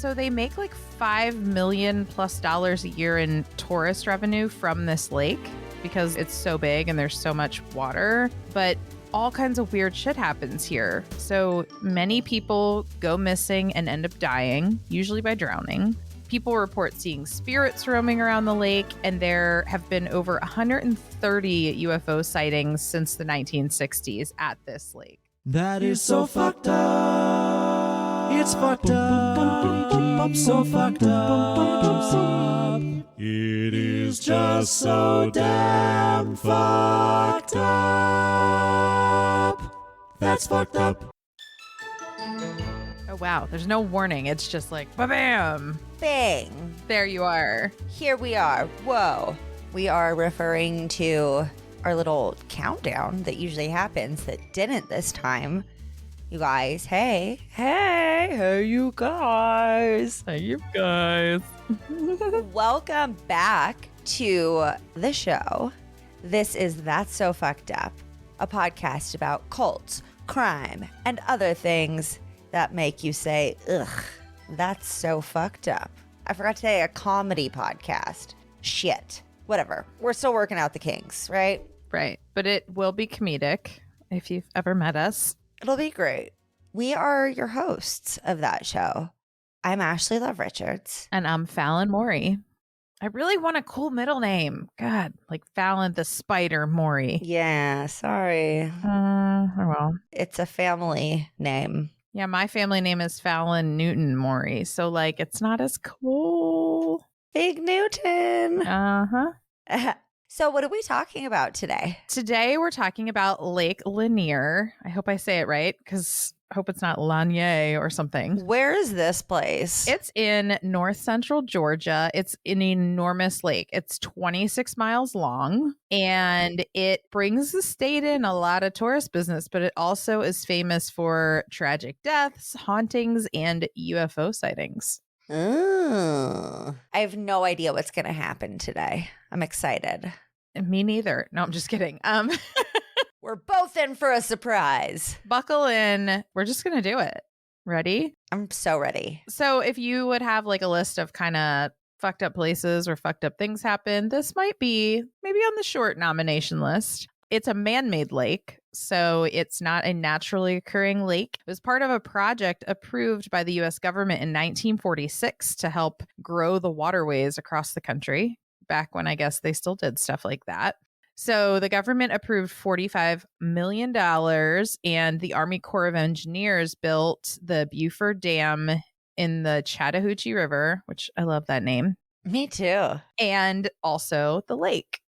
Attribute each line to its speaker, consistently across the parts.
Speaker 1: So they make like $5 million plus a year in tourist revenue from this lake because it's so big and there's so much water. But all kinds of weird shit happens here. So many people go missing and end up dying, usually by drowning. People report seeing spirits roaming around the lake, and there have been over 130 UFO sightings since the 1960s at this lake.
Speaker 2: That is so fucked up. It's fucked up. So fucked up. It is just so damn fucked up. That's fucked up.
Speaker 1: Oh, wow. There's no warning. It's just like, ba-bam.
Speaker 3: Bang.
Speaker 1: There you are.
Speaker 3: Here we are. Whoa. We are referring to our little countdown that usually happens that didn't this time. You guys, hey, you guys.
Speaker 1: Hey, you guys.
Speaker 3: Welcome back to the show. This is That's So Fucked Up, a podcast about cults, crime, and other things that make you say, ugh, that's so fucked up. I forgot to say a comedy podcast. Shit. Whatever. We're still working out the kinks, right?
Speaker 1: Right. But it will be comedic if you've ever met us.
Speaker 3: It'll be great. We are your hosts of that show. I'm Ashley Love Richards.
Speaker 1: And I'm Fallon Maury. I really want a cool middle name. God, like Fallon the Spider Maury.
Speaker 3: Yeah, sorry.
Speaker 1: Oh well.
Speaker 3: It's a family name.
Speaker 1: Yeah, my family name is Fallon Newton Maury. So like it's not as cool.
Speaker 3: Big Newton.
Speaker 1: Uh-huh.
Speaker 3: So what are we talking about today?
Speaker 1: Today we're talking about Lake-Lanier. I hope I say it right because I hope it's not Lanier or something.
Speaker 3: Where is this place?
Speaker 1: It's in north central Georgia. It's an enormous lake. It's 26 miles long and it brings the state in a lot of tourist business, but it also is famous for tragic deaths, hauntings, and UFO sightings.
Speaker 3: Oh, I have no idea what's going to happen today. I'm excited.
Speaker 1: Me neither. No, I'm just kidding.
Speaker 3: We're both in for a surprise.
Speaker 1: Buckle in. We're just going to do it. Ready?
Speaker 3: I'm so ready.
Speaker 1: So if you would have like a list of kind of fucked up places or fucked up things happen, this might be maybe on the short nomination list. It's a man-made lake, so it's not a naturally occurring lake. It was part of a project approved by the U.S. government in 1946 to help grow the waterways across the country, back when I guess they still did stuff like that. So the government approved $45 million, and the Army Corps of Engineers built the Buford Dam in the Chattahoochee River, which I love that name.
Speaker 3: Me too.
Speaker 1: And also the lake.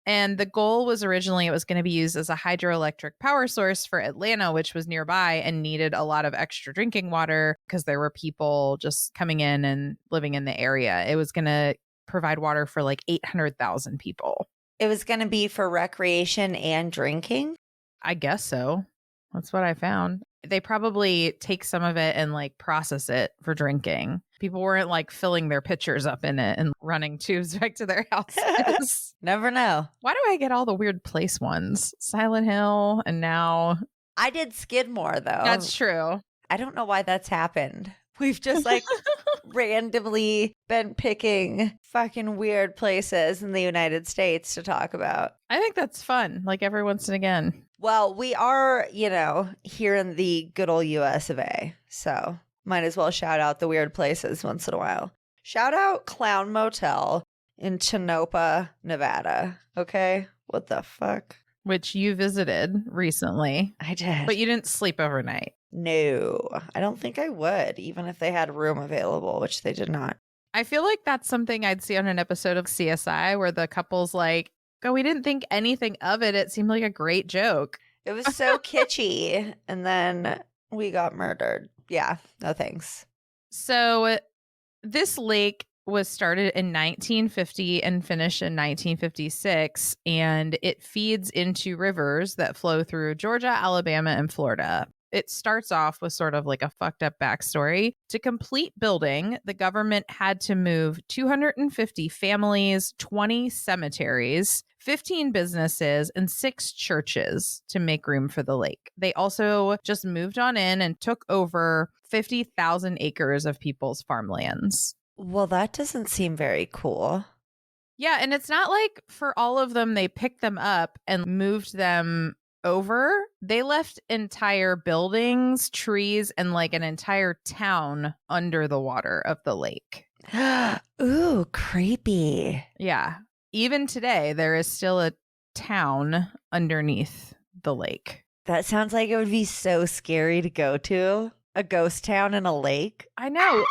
Speaker 1: And the goal was originally it was going to be used as a hydroelectric power source for Atlanta, which was nearby and needed a lot of extra drinking water because there were people just coming in and living in the area. It was going to provide water for like 800,000 people.
Speaker 3: It was going to be for recreation and drinking?
Speaker 1: I guess so. That's what I found. They probably take some of it and like process it for drinking. People weren't like filling their pitchers up in it and running tubes back to their houses.
Speaker 3: Never know.
Speaker 1: Why do I get all the weird place ones? Silent Hill and now...
Speaker 3: I did Skidmore though.
Speaker 1: That's true.
Speaker 3: I don't know why that's happened. We've just like randomly been picking fucking weird places in the United States to talk about.
Speaker 1: I think that's fun, like every once and again.
Speaker 3: Well, we are, here in the good old US of A. So might as well shout out the weird places once in a while. Shout out Clown Motel in Tonopah, Nevada. Okay? What the fuck?
Speaker 1: Which you visited recently.
Speaker 3: I did.
Speaker 1: But you didn't sleep overnight.
Speaker 3: No, I don't think I would, even if they had room available, which they did not.
Speaker 1: I feel like that's something I'd see on an episode of CSI where the couple's like, oh, we didn't think anything of it. It seemed like a great joke.
Speaker 3: It was so kitschy. And then we got murdered. Yeah, no thanks.
Speaker 1: So this lake was started in 1950 and finished in 1956. And it feeds into rivers that flow through Georgia, Alabama, and Florida. It starts off with sort of like a fucked up backstory. To complete building, the government had to move 250 families, 20 cemeteries, 15 businesses, and 6 churches to make room for the lake. They also just moved on in and took over 50,000 acres of people's farmlands.
Speaker 3: Well, that doesn't seem very cool.
Speaker 1: Yeah, and it's not like for all of them, they picked them up and moved them over. They left entire buildings, trees, and like an entire town under the water of the lake.
Speaker 3: Ooh, creepy.
Speaker 1: Yeah. Even today, there is still a town underneath the lake.
Speaker 3: That sounds like it would be so scary to go to. A ghost town in a lake.
Speaker 1: I know.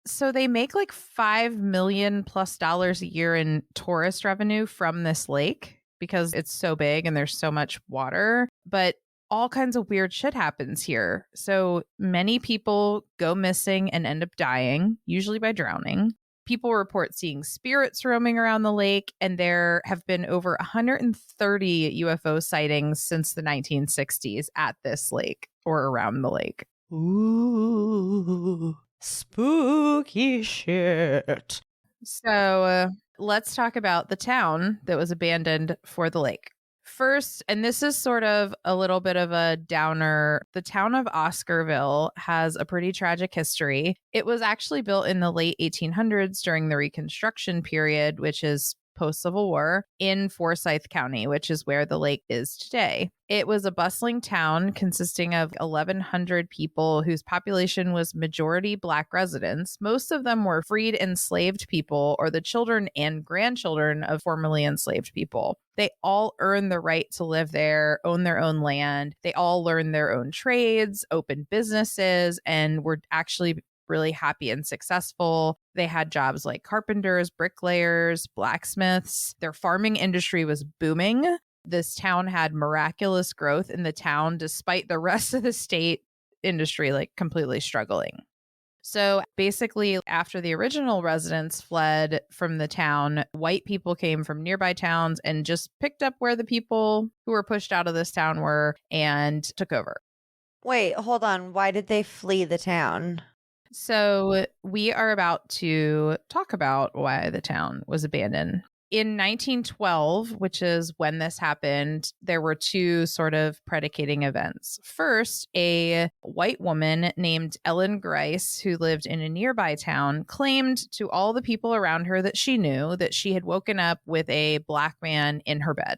Speaker 1: So they make like $5 million plus a year in tourist revenue from this lake because it's so big and there's so much water. But all kinds of weird shit happens here. So many people go missing and end up dying, usually by drowning. People report seeing spirits roaming around the lake, and there have been over 130 UFO sightings since the 1960s at this lake or around the lake.
Speaker 3: Ooh, spooky shit.
Speaker 1: So let's talk about the town that was abandoned for the lake. First, and this is sort of a little bit of a downer, the town of Oscarville has a pretty tragic history. It was actually built in the late 1800s during the Reconstruction period, which is post-Civil War, in Forsyth County, which is where the lake is today. It was a bustling town consisting of 1,100 people whose population was majority Black residents. Most of them were freed enslaved people or the children and grandchildren of formerly enslaved people. They all earned the right to live there, own their own land. They all learned their own trades, opened businesses, and were actually really happy and successful. They had jobs like carpenters, bricklayers, blacksmiths. Their farming industry was booming. This town had miraculous growth in the town despite the rest of the state industry like completely struggling. So basically, after the original residents fled from the town, white people came from nearby towns and just picked up where the people who were pushed out of this town were and took over.
Speaker 3: Wait, hold on. Why did they flee the town?
Speaker 1: So we are about to talk about why the town was abandoned. In 1912, which is when this happened, there were 2 sort of predicating events. First, a white woman named Ellen Grice, who lived in a nearby town, claimed to all the people around her that she knew that she had woken up with a Black man in her bed.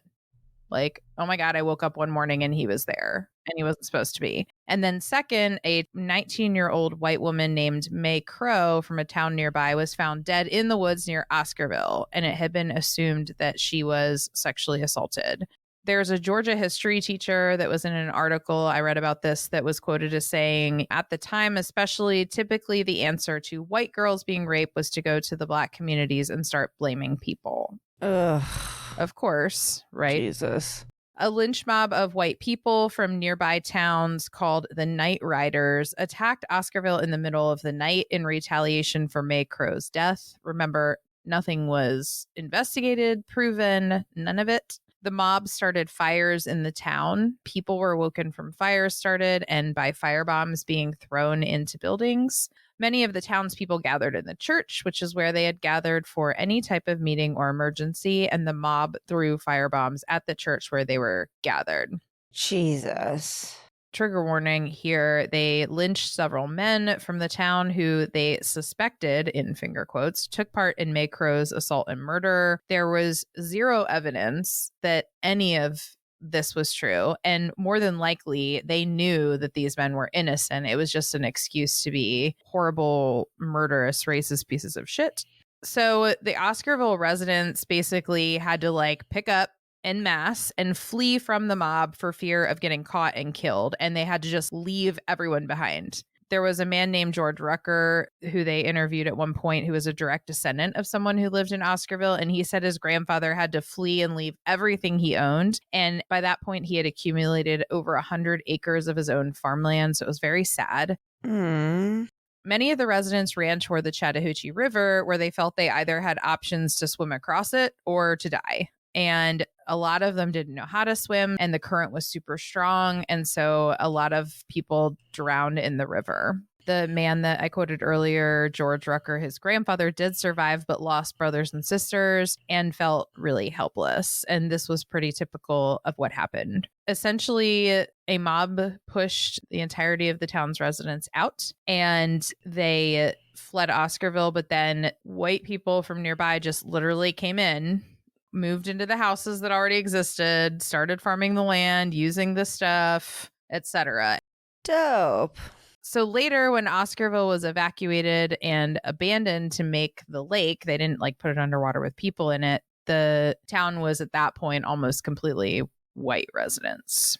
Speaker 1: Like, oh my God, I woke up one morning and he was there and he wasn't supposed to be. And then second, a 19-year-old white woman named May Crow from a town nearby was found dead in the woods near Oscarville, and it had been assumed that she was sexually assaulted. There's a Georgia history teacher that was in an article I read about this that was quoted as saying, at the time especially, typically the answer to white girls being raped was to go to the Black communities and start blaming people.
Speaker 3: Ugh.
Speaker 1: Of course, right?
Speaker 3: Jesus.
Speaker 1: A lynch mob of white people from nearby towns called the Night Riders attacked Oscarville in the middle of the night in retaliation for May Crow's death. Remember, nothing was investigated, proven, none of it. The mob started fires in the town. People were woken from fires started and by firebombs being thrown into buildings. Many of the townspeople gathered in the church, which is where they had gathered for any type of meeting or emergency, and the mob threw firebombs at the church where they were gathered.
Speaker 3: Jesus.
Speaker 1: Trigger warning here, they lynched several men from the town who they suspected, in finger quotes, took part in May Crow's assault and murder. There was 0 evidence that any of this was true, and more than likely they knew that these men were innocent. It was just an excuse to be horrible, murderous, racist pieces of shit. So the Oscarville residents basically had to like pick up en masse and flee from the mob for fear of getting caught and killed, and they had to just leave everyone behind. There was a man named George Rucker who they interviewed at one point who was a direct descendant of someone who lived in Oscarville. And he said his grandfather had to flee and leave everything he owned. And by that point, he had accumulated over 100 acres of his own farmland. So it was very sad. Many of the residents ran toward the Chattahoochee River, where they felt they either had options to swim across it or to die. And a lot of them didn't know how to swim, and the current was super strong. And so a lot of people drowned in the river. The man that I quoted earlier, George Rucker, his grandfather, did survive but lost brothers and sisters and felt really helpless. And this was pretty typical of what happened. Essentially, a mob pushed the entirety of the town's residents out and they fled Oscarville. But then white people from nearby just literally came in, moved into the houses that already existed, started farming the land, using the stuff, etc.
Speaker 3: Dope.
Speaker 1: So later, when Oscarville was evacuated and abandoned to make the lake, they didn't like put it underwater with people in it. The town was at that point almost completely white residents.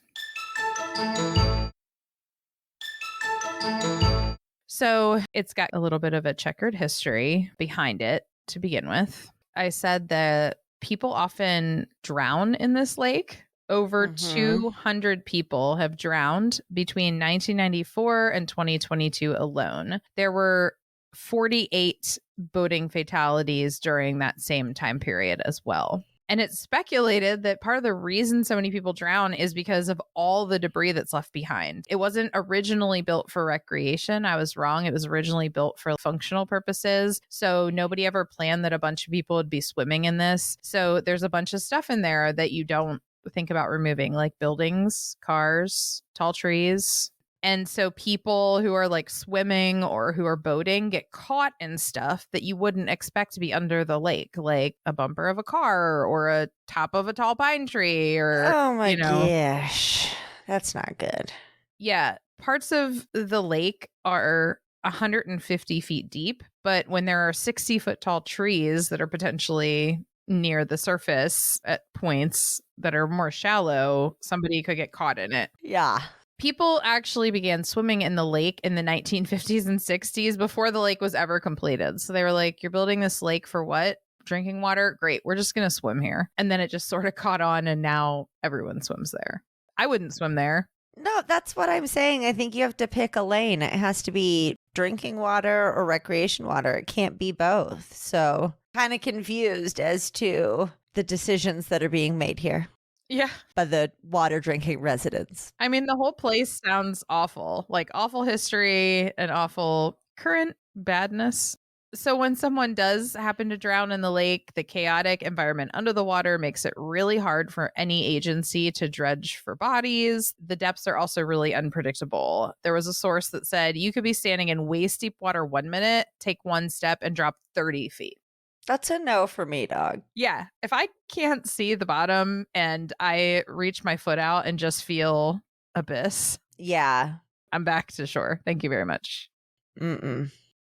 Speaker 1: So it's got a little bit of a checkered history behind it to begin with. I said that people often drown in this lake. Over 200 people have drowned between 1994 and 2022 alone. There were 48 boating fatalities during that same time period as well. And it's speculated that part of the reason so many people drown is because of all the debris that's left behind. It wasn't originally built for recreation. I was wrong. It was originally built for functional purposes. So nobody ever planned that a bunch of people would be swimming in this. So there's a bunch of stuff in there that you don't think about removing, like buildings, cars, tall trees. And so people who are like swimming or who are boating get caught in stuff that you wouldn't expect to be under the lake, like a bumper of a car or a top of a tall pine tree or,
Speaker 3: oh my gosh, that's not good.
Speaker 1: Yeah. Parts of the lake are 150 feet deep, but when there are 60-foot tall trees that are potentially near the surface at points that are more shallow, somebody could get caught in it.
Speaker 3: Yeah.
Speaker 1: People actually began swimming in the lake in the 1950s and 60s before the lake was ever completed. So they were like, you're building this lake for what? Drinking water? Great. We're just going to swim here. And then it just sort of caught on and now everyone swims there. I wouldn't swim there.
Speaker 3: No, that's what I'm saying. I think you have to pick a lane. It has to be drinking water or recreation water. It can't be both. So kind of confused as to the decisions that are being made here.
Speaker 1: Yeah.
Speaker 3: By the water drinking residents.
Speaker 1: I mean, the whole place sounds awful, like awful history and awful current badness. So when someone does happen to drown in the lake, the chaotic environment under the water makes it really hard for any agency to dredge for bodies. The depths are also really unpredictable. There was a source that said you could be standing in waist deep water 1 minute, take one step and drop 30 feet.
Speaker 3: That's a no for me, dog.
Speaker 1: Yeah. If I can't see the bottom and I reach my foot out and just feel abyss.
Speaker 3: Yeah.
Speaker 1: I'm back to shore. Thank you very much.
Speaker 3: Mm-mm.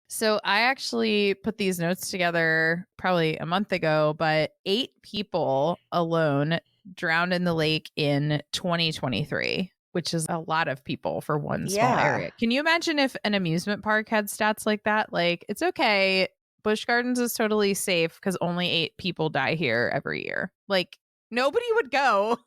Speaker 1: So I actually put these notes together probably a month ago, but 8 people alone drowned in the lake in 2023, which is a lot of people for one small area. Can you imagine if an amusement park had stats like that? Like, it's okay. Busch Gardens is totally safe because only 8 people die here every year. Like, nobody would go.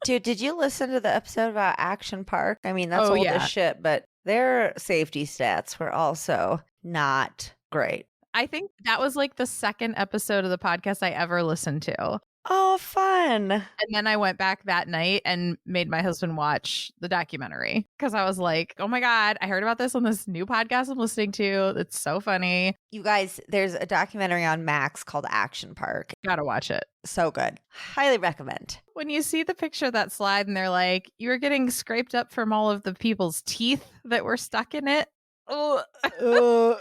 Speaker 3: Dude, did you listen to the episode about Action Park? I mean, that's old as shit, but their safety stats were also not great.
Speaker 1: I think that was like the second episode of the podcast I ever listened to.
Speaker 3: Oh, fun.
Speaker 1: And then I went back that night and made my husband watch the documentary because I was like, oh my God, I heard about this on this new podcast I'm listening to. It's so funny.
Speaker 3: You guys, there's a documentary on Max called Action Park.
Speaker 1: Gotta watch it.
Speaker 3: So good. Highly recommend.
Speaker 1: When you see the picture of that slide and they're like, you were getting scraped up from all of the people's teeth that were stuck in it. There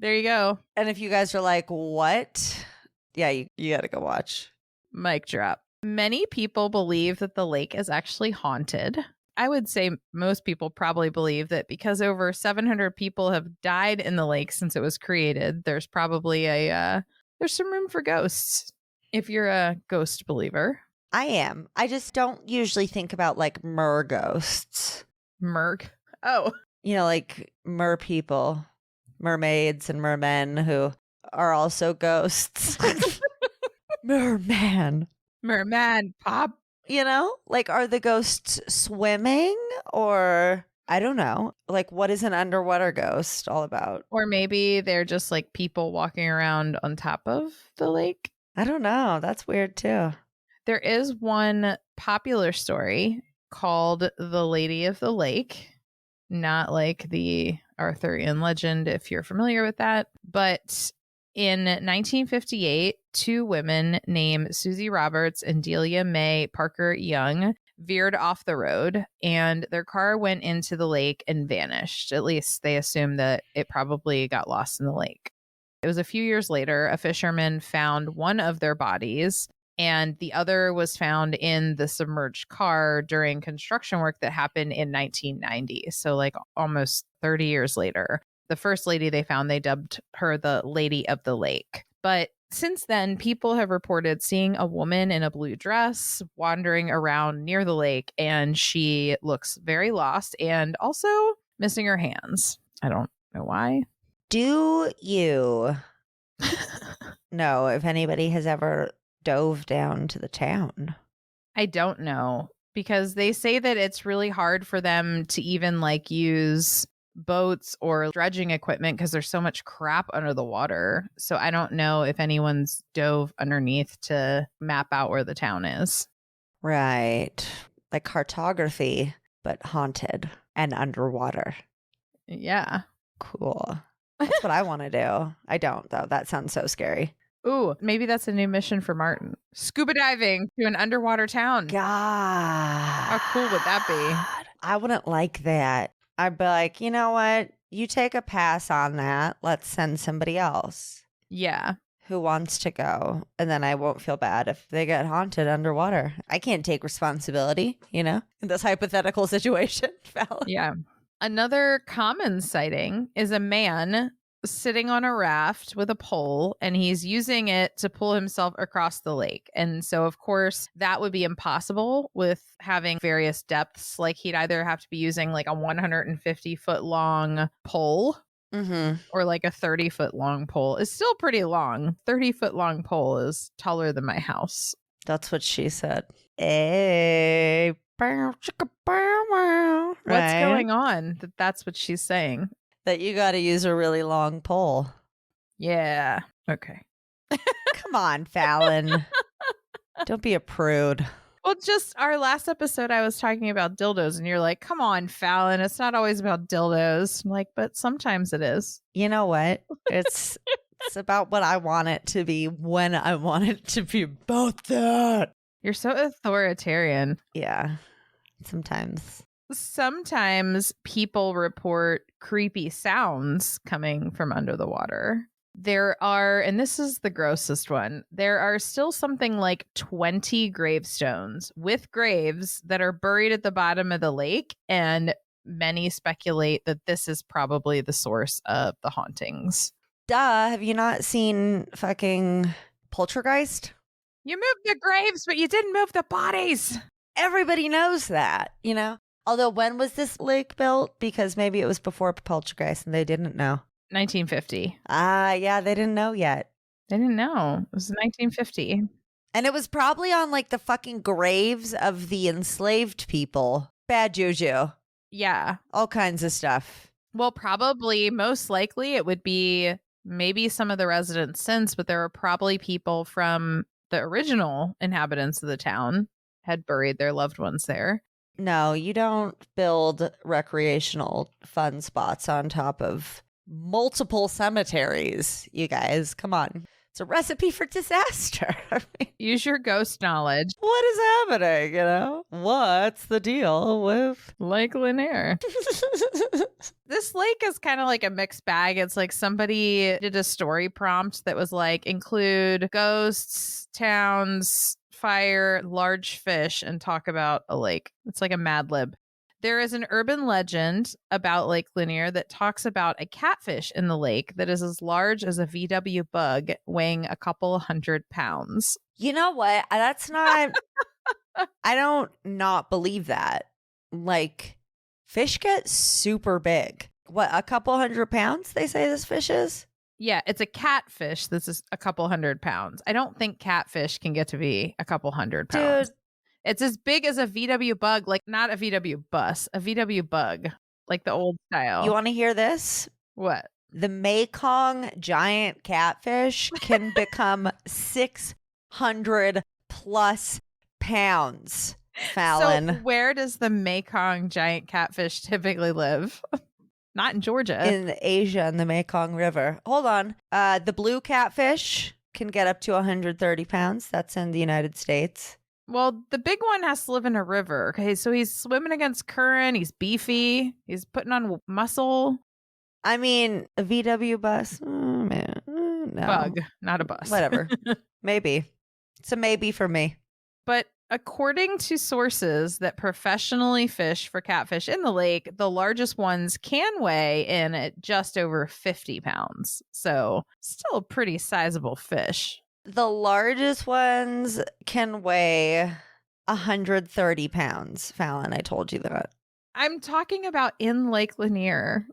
Speaker 1: you go.
Speaker 3: And if you guys are like, what? Yeah, you got to go watch.
Speaker 1: Mic drop. Many people believe that the lake is actually haunted. I would say most people probably believe that because over 700 people have died in the lake since it was created, there's probably there's some room for ghosts. If you're a ghost believer.
Speaker 3: I am. I just don't usually think about like mer ghosts.
Speaker 1: Merg. Oh.
Speaker 3: You know, like mer people, mermaids and mermen who are also ghosts. Merman pop. You know, like, are the ghosts swimming or I don't know, like, what is an underwater ghost all about?
Speaker 1: Or maybe they're just like people walking around on top of the lake.
Speaker 3: I don't know. That's weird too.
Speaker 1: There is one popular story called The Lady of the Lake, not like the Arthurian legend, if you're familiar with that. But in 1958, two women named Susie Roberts and Delia Mae Parker Young veered off the road, and their car went into the lake and vanished. At least they assumed that it probably got lost in the lake. It was a few years later, a fisherman found one of their bodies, and the other was found in the submerged car during construction work that happened in 1990. So like almost 30 years later. The first lady they found, they dubbed her the Lady of the Lake. But since then, people have reported seeing a woman in a blue dress wandering around near the lake, and she looks very lost and also missing her hands. I don't know why.
Speaker 3: Do you know if anybody has ever dove down to the town?
Speaker 1: I don't know, because they say that it's really hard for them to even like use boats or dredging equipment because there's so much crap under the water. So I don't know if anyone's dove underneath to map out where the town is.
Speaker 3: Right. Like cartography, but haunted and underwater.
Speaker 1: Yeah.
Speaker 3: Cool. That's what I want to do. I don't, though. That sounds so scary.
Speaker 1: Ooh, maybe that's a new mission for Martin. Scuba diving to an underwater town.
Speaker 3: God.
Speaker 1: How cool would that be?
Speaker 3: I wouldn't like that. I'd be like, you know what? You take a pass on that. Let's send somebody else
Speaker 1: Yeah.
Speaker 3: who wants to go. And then I won't feel bad if they get haunted underwater. I can't take responsibility, in this hypothetical situation. Fallon.
Speaker 1: Yeah. Another common sighting is a man sitting on a raft with a pole, and he's using it to pull himself across the lake. And so, of course, that would be impossible with having various depths. Like he'd either have to be using like a 150-foot long pole or like a 30-foot long pole. It's still pretty long. 30-foot long pole is taller than my house.
Speaker 3: That's what she said. Hey. What's
Speaker 1: What's going on? That's what she's saying.
Speaker 3: That you got to use a really long pole.
Speaker 1: Yeah. Okay.
Speaker 3: Come on, Fallon. Don't be a prude.
Speaker 1: Well, just our last episode, I was talking about dildos, and you're like, come on, Fallon. It's not always about dildos. I'm like, but sometimes it is.
Speaker 3: You know what? It's about what I want it to be when I want it to be about that.
Speaker 1: You're so authoritarian.
Speaker 3: Yeah. Sometimes
Speaker 1: people report creepy sounds coming from under the water. There are, and this is the grossest one, there are still something like 20 gravestones with graves that are buried at the bottom of the lake, and many speculate that this is probably the source of the hauntings.
Speaker 3: Duh, have you not seen fucking Poltergeist?
Speaker 1: You moved the graves, but you didn't move the bodies.
Speaker 3: Everybody knows that, Although, when was this lake built? Because maybe it was before Poltergeist and they didn't know.
Speaker 1: 1950.
Speaker 3: Yeah, they didn't know yet.
Speaker 1: They didn't know. It was 1950.
Speaker 3: And it was probably on like the fucking graves of the enslaved people. Bad juju.
Speaker 1: Yeah.
Speaker 3: All kinds of stuff.
Speaker 1: Well, probably, most likely, it would be maybe some of the residents since, but there are probably people from the original inhabitants of the town had buried their loved ones there.
Speaker 3: No, you don't build recreational fun spots on top of multiple cemeteries, you guys. Come on. It's a recipe for disaster.
Speaker 1: Use your ghost knowledge.
Speaker 3: What is happening, What's the deal with
Speaker 1: Lake-lanier? This lake is kind of like a mixed bag. It's like somebody did a story prompt that was like, include ghosts, towns, fire, large fish, and talk about a lake. It's like a Mad Lib. There is an urban legend about Lake-lanier that talks about a catfish in the lake that is as large as a VW bug, weighing a couple 100 pounds.
Speaker 3: You know what? That's not... I don't not believe that. Like, fish get super big. What, a couple 100 pounds, they say this fish is?
Speaker 1: Yeah, it's a catfish that's a couple 100 pounds. I don't think catfish can get to be a couple 100 pounds.
Speaker 3: Dude.
Speaker 1: It's as big as a VW bug, like not a VW bus, a VW bug, like the old style.
Speaker 3: You want to hear this?
Speaker 1: What?
Speaker 3: The Mekong giant catfish can become 600 plus pounds, Fallon.
Speaker 1: So where does the Mekong giant catfish typically live? Not in Georgia.
Speaker 3: In Asia, in the Mekong River. Hold on. The blue catfish can get up to 130 pounds. That's in the United States.
Speaker 1: Well, the big one has to live in a river. Okay, so he's swimming against current. He's beefy. He's putting on muscle.
Speaker 3: I mean, a VW bus. Oh, man. No.
Speaker 1: Bug, not a bus.
Speaker 3: Whatever. Maybe. It's a maybe for me.
Speaker 1: But according to sources that professionally fish for catfish in the lake, the largest ones can weigh in at just over 50 pounds. So still a pretty sizable fish.
Speaker 3: The largest ones can weigh 130 pounds. Fallon, I told you that.
Speaker 1: I'm talking about in Lake Lanier.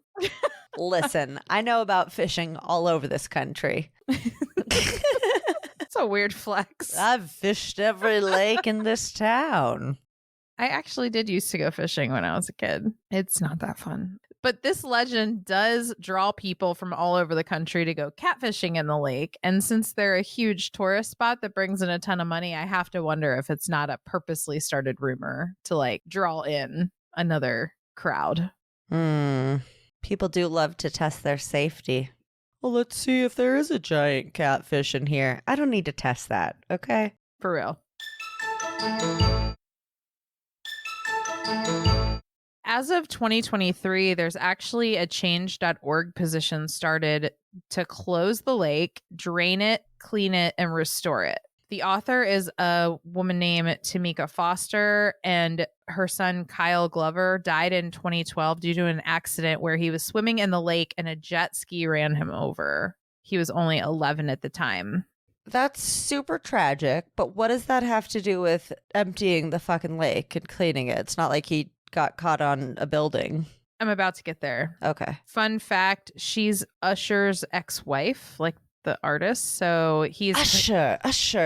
Speaker 3: Listen, I know about fishing all over this country.
Speaker 1: It's a weird flex.
Speaker 3: I've fished every lake in this town.
Speaker 1: I actually did used to go fishing when I was a kid. It's not that fun. But this legend does draw people from all over the country to go catfishing in the lake. And since they're a huge tourist spot that brings in a ton of money, I have to wonder if it's not a purposely started rumor to like draw in another crowd.
Speaker 3: People do love to test their safety. Well, let's see if there is a giant catfish in here. I don't need to test that, okay?
Speaker 1: For real. As of 2023, there's actually a change.org position started to close the lake, drain it, clean it, and restore it. The author is a woman named Tamika Foster, and her son Kyle Glover died in 2012 due to an accident where he was swimming in the lake and a jet ski ran him over. He was only 11 at the time.
Speaker 3: That's super tragic, but what does that have to do with emptying the fucking lake and cleaning it? It's not like he got caught on a building.
Speaker 1: I'm about to get there.
Speaker 3: Okay.
Speaker 1: Fun fact, she's Usher's ex-wife, like the artist. So he's
Speaker 3: Usher,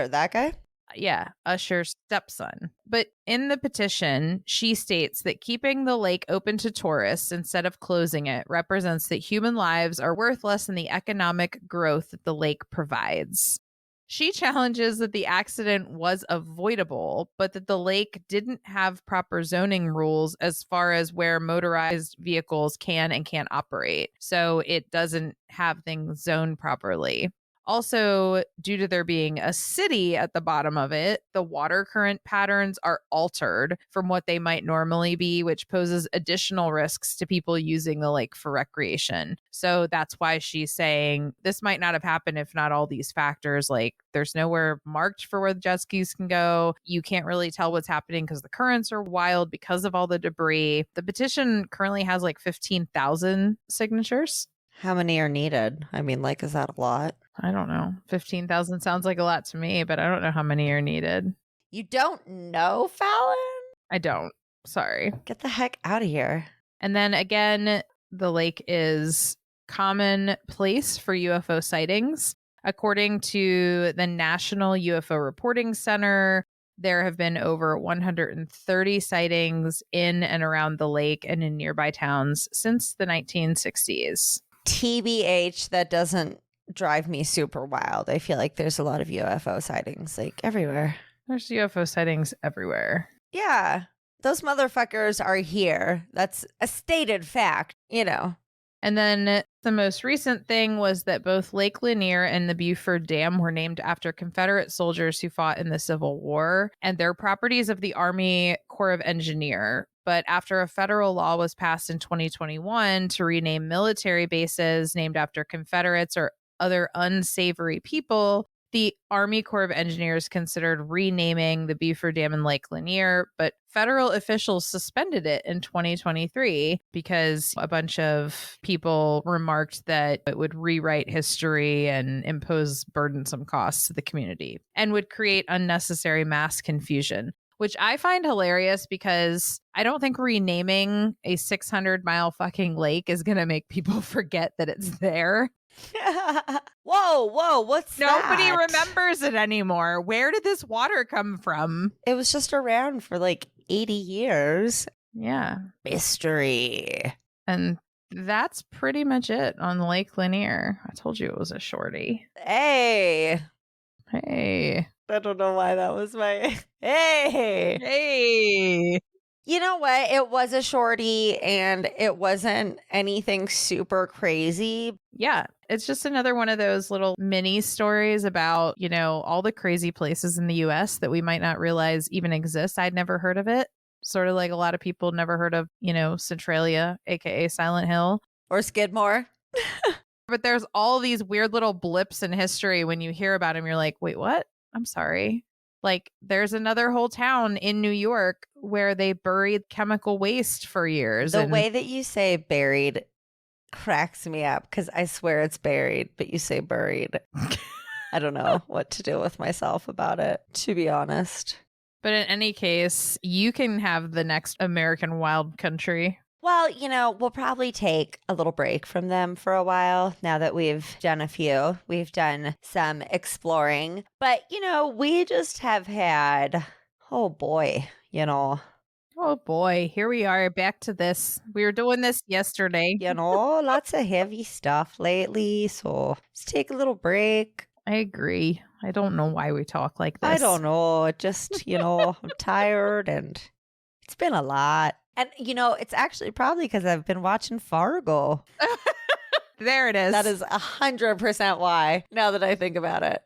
Speaker 3: that guy?
Speaker 1: Yeah, Usher's stepson. But in the petition, she states that keeping the lake open to tourists instead of closing it represents that human lives are worth less than the economic growth that the lake provides. She challenges that the accident was avoidable, but that the lake didn't have proper zoning rules as far as where motorized vehicles can and can't operate. So it doesn't have things zoned properly. Also, due to there being a city at the bottom of it, the water current patterns are altered from what they might normally be, which poses additional risks to people using the lake for recreation. So that's why she's saying this might not have happened if not all these factors. Like there's nowhere marked for where the jet skis can go. You can't really tell what's happening because the currents are wild because of all the debris. The petition currently has like 15,000 signatures.
Speaker 3: How many are needed? I mean, like, is that a lot?
Speaker 1: I don't know. 15,000 sounds like a lot to me, but I don't know how many are needed.
Speaker 3: You don't know, Fallon?
Speaker 1: I don't. Sorry.
Speaker 3: Get the heck out of here.
Speaker 1: And then again, the lake is common place for UFO sightings. According to the National UFO Reporting Center, there have been over 130 sightings in and around the lake and in nearby towns since the 1960s.
Speaker 3: TBH, that doesn't drive me super wild. I feel like there's a lot of UFO sightings like everywhere.
Speaker 1: There's UFO sightings everywhere.
Speaker 3: Yeah, those motherfuckers are here. That's a stated fact, you know.
Speaker 1: And then the most recent thing was that both Lake Lanier and the Buford Dam were named after Confederate soldiers who fought in the Civil War, and they're properties of the Army Corps of Engineers. But after a federal law was passed in 2021 to rename military bases named after Confederates or other unsavory people, the Army Corps of Engineers considered renaming the Buford Dam and Lake Lanier, but federal officials suspended it in 2023 because a bunch of people remarked that it would rewrite history and impose burdensome costs to the community and would create unnecessary mass confusion, which I find hilarious because I don't think renaming a 600-mile fucking lake is going to make people forget that it's there.
Speaker 3: Whoa, what's
Speaker 1: Nobody
Speaker 3: that?
Speaker 1: remembers it anymore. Where did this water come from?
Speaker 3: It was just around for like 80 years.
Speaker 1: Yeah.
Speaker 3: Mystery.
Speaker 1: And that's pretty much it on Lake Lanier. I told you it was a shorty.
Speaker 3: Hey.
Speaker 1: Hey.
Speaker 3: I don't know why that was my... Hey.
Speaker 1: Hey.
Speaker 3: You know what? It was a shorty and it wasn't anything super crazy.
Speaker 1: Yeah, it's just another one of those little mini stories about, all the crazy places in the US that we might not realize even exist. I'd never heard of it. Sort of like a lot of people never heard of, Centralia, aka Silent Hill.
Speaker 3: Or Skidmore.
Speaker 1: But there's all these weird little blips in history when you hear about them. You're like, wait, what? I'm sorry. Like, there's another whole town in New York where they buried chemical waste for years.
Speaker 3: The way that you say buried cracks me up because I swear it's buried, but you say buried. I don't know what to do with myself about it, to be honest.
Speaker 1: But in any case, you can have the next American Wild Country.
Speaker 3: Well, we'll probably take a little break from them for a while now that we've done a few. We've done some exploring. But, we just have had, oh boy,
Speaker 1: Oh boy, here we are back to this. We were doing this yesterday.
Speaker 3: Lots of heavy stuff lately. So let's take a little break.
Speaker 1: I agree. I don't know why we talk like this.
Speaker 3: I don't know. It just, I'm tired and it's been a lot. And, it's actually probably because I've been watching Fargo.
Speaker 1: There it is.
Speaker 3: That is 100% why, now that I think about it.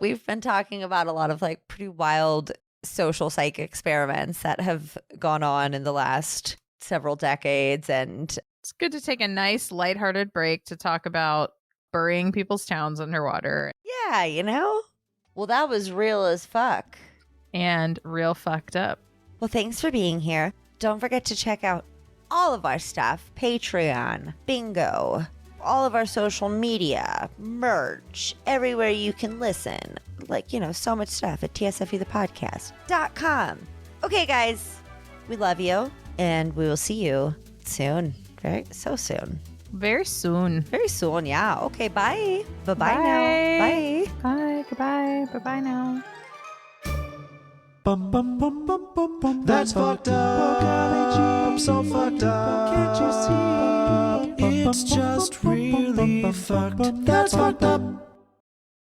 Speaker 3: We've been talking about a lot of like pretty wild social psych experiments that have gone on in the last several decades. And
Speaker 1: it's good to take a nice lighthearted break to talk about burying people's towns underwater.
Speaker 3: Yeah, well, that was real as fuck.
Speaker 1: And real fucked up.
Speaker 3: Well, thanks for being here. Don't forget to check out all of our stuff, Patreon, Bingo, all of our social media, merch, everywhere you can listen. Like, so much stuff at tsfuthepodcast.com. Okay, guys, we love you, and we will see you soon. So soon.
Speaker 1: Very soon.
Speaker 3: Very soon, yeah. Okay, bye. Bye-bye
Speaker 1: Bye.
Speaker 3: now. Bye.
Speaker 1: Bye. Goodbye. Bye-bye now.
Speaker 2: Bum bum bum bum bum bum. That's fucked up. I'm so fucked up. Can't you see? It's just really fucked. That's fucked up.